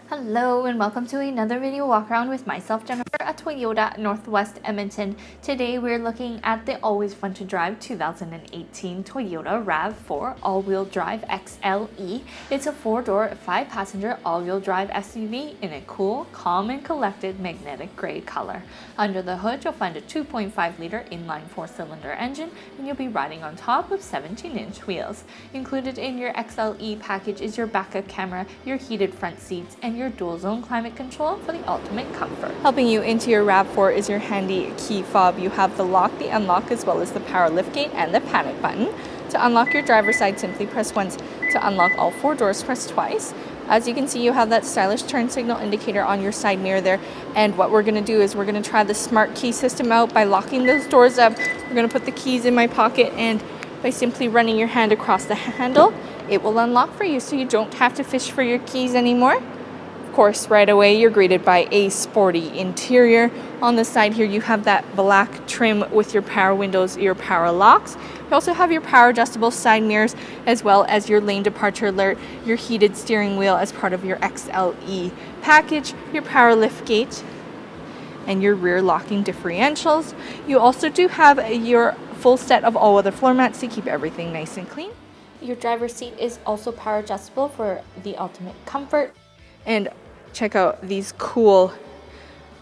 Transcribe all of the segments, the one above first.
Hello and welcome to another video walk around with myself, Jennifer, at Toyota Northwest Edmonton. Today we're looking at the always fun to drive 2018 Toyota RAV4 all-wheel drive XLE. It's a 4-door, 5-passenger all-wheel drive SUV in a cool, calm and collected magnetic gray color. Under the hood you'll find a 2.5-liter inline 4-cylinder engine and you'll be riding on top of 17-inch wheels. Included in your XLE package is your backup camera, your heated front seats, and your dual zone climate control for the ultimate comfort. Helping you into your RAV4 is your handy key fob. You have the lock, the unlock, as well as the power liftgate and the panic button. To unlock your driver's side, simply press once. To unlock all 4 doors, press twice. As you can see, you have that stylish turn signal indicator on your side mirror there. And what we're going to do is we're going to try the smart key system out by locking those doors up. We're going to put the keys in my pocket, and by simply running your hand across the handle, it will unlock for you so you don't have to fish for your keys anymore. Of course, right away you're greeted by a sporty interior. On the side here you have that black trim with your power windows, your power locks. You also have your power adjustable side mirrors, as well as your lane departure alert, your heated steering wheel as part of your XLE package, your power lift gate, and your rear locking differentials. You also do have your full set of all-weather floor mats to keep everything nice and clean. Your driver's seat is also power adjustable for the ultimate comfort. And check out these cool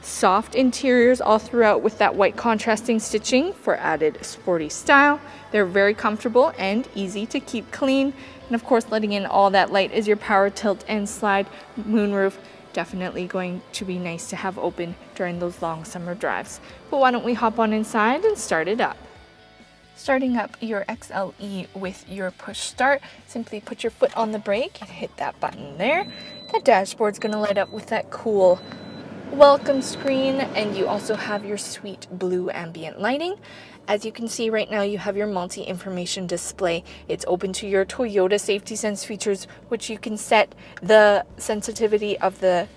soft interiors all throughout with that white contrasting stitching for added sporty style. They're very comfortable and easy to keep clean. And of course, letting in all that light is your power tilt and slide moonroof. Definitely going to be nice to have open during those long summer drives. But why don't we hop on inside and start it up. Starting up your XLE with your push start, simply put your foot on the brake and hit that button there. The dashboard's going to light up with that cool welcome screen, and you also have your sweet blue ambient lighting. As you can see right now, you have your multi-information display. It's open to your Toyota Safety Sense features, which you can set the sensitivity of the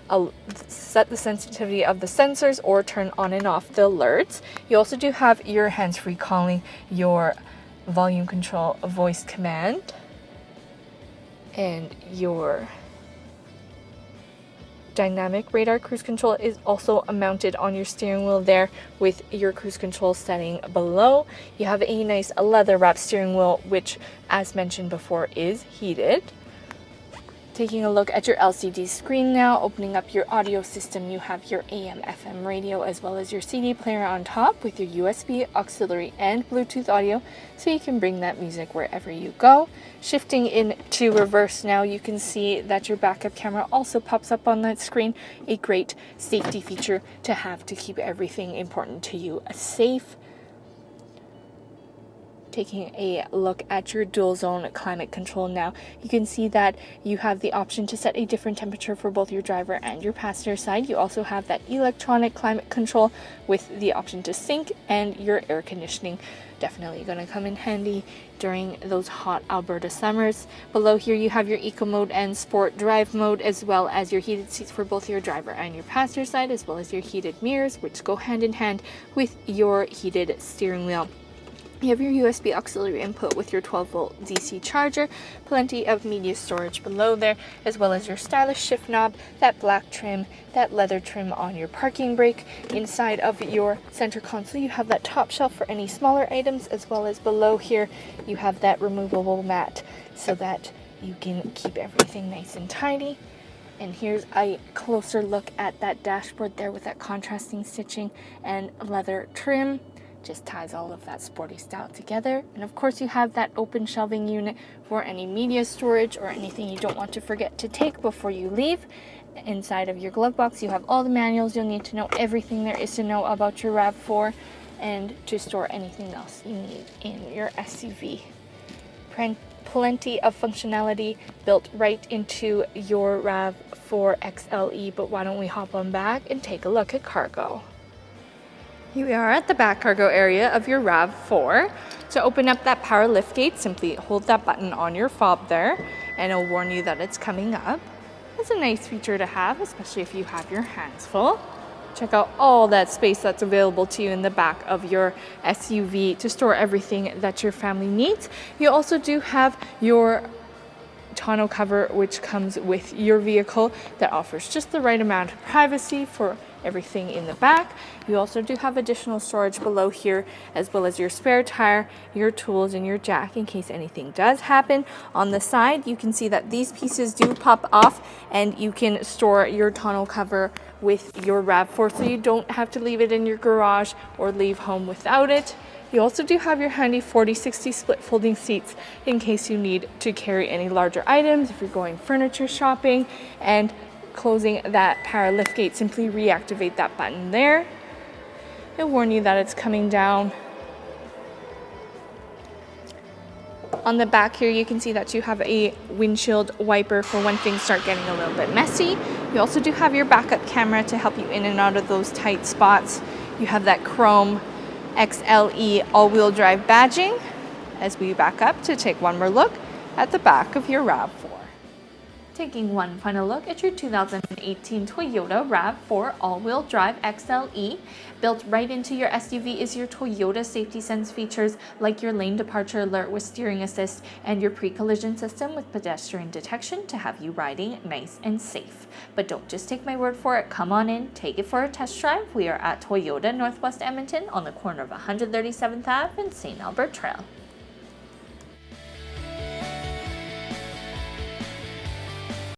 sensors or turn on and off the alerts. You also do have your hands-free calling, your volume control voice command, and your dynamic radar cruise control is also mounted on your steering wheel there with your cruise control setting below. You have a nice leather wrapped steering wheel, which, as mentioned before, is heated. Taking a look at your LCD screen now, opening up your audio system, you have your AM/FM radio as well as your CD player on top with your USB, auxiliary, and Bluetooth audio, so you can bring that music wherever you go. Shifting into reverse now, you can see that your backup camera also pops up on that screen, a great safety feature to have to keep everything important to you safe. Taking a look at your dual zone climate control now, you can see that you have the option to set a different temperature for both your driver and your passenger side. You also have that electronic climate control with the option to sync, and your air conditioning definitely going to come in handy during those hot Alberta summers. Below here you have your eco mode and sport drive mode, as well as your heated seats for both your driver and your passenger side, as well as your heated mirrors, which go hand in hand with your heated steering wheel. You have your USB auxiliary input with your 12-volt DC charger, plenty of media storage below there, as well as your stylish shift knob, that black trim, that leather trim on your parking brake. Inside of your center console, you have that top shelf for any smaller items, as well as below here, you have that removable mat so that you can keep everything nice and tidy. And here's a closer look at that dashboard there with that contrasting stitching and leather trim. Just ties all of that sporty style together. And of course you have that open shelving unit for any media storage or anything you don't want to forget to take before you leave. Inside of your glove box you have all the manuals you'll need to know everything there is to know about your RAV4 and to store anything else you need in your SUV. Plenty of functionality built right into your RAV4 XLE, but why don't we hop on back and take a look at cargo. Here we are at the back cargo area of your RAV4. To open up that power lift gate, simply hold that button on your fob there, and it'll warn you that it's coming up. It's a nice feature to have, especially if you have your hands full. Check out all that space that's available to you in the back of your SUV to store everything that your family needs. You also do have your tonneau cover which comes with your vehicle that offers just the right amount of privacy for everything in the back. You also do have additional storage below here, as well as your spare tire, your tools, and your jack in case anything does happen. On the side, you can see that these pieces do pop off, and you can store your tonneau cover with your RAV4, so you don't have to leave it in your garage or leave home without it. You also do have your handy 40/60 split folding seats in case you need to carry any larger items if you're going furniture shopping. And closing that power lift gate, simply reactivate that button there. It'll warn you that it's coming down. On the back here, you can see that you have a windshield wiper for when things start getting a little bit messy. You also do have your backup camera to help you in and out of those tight spots. You have that chrome XLE all-wheel drive badging. As we back up to take one more look at the back of your RAV4. Taking one final look at your 2018 Toyota RAV4 all-wheel drive XLE. Built right into your SUV is your Toyota Safety Sense features like your lane departure alert with steering assist and your pre-collision system with pedestrian detection to have you riding nice and safe. But don't just take my word for it. Come on in, take it for a test drive. We are at Toyota Northwest Edmonton on the corner of 137th Ave and St. Albert Trail.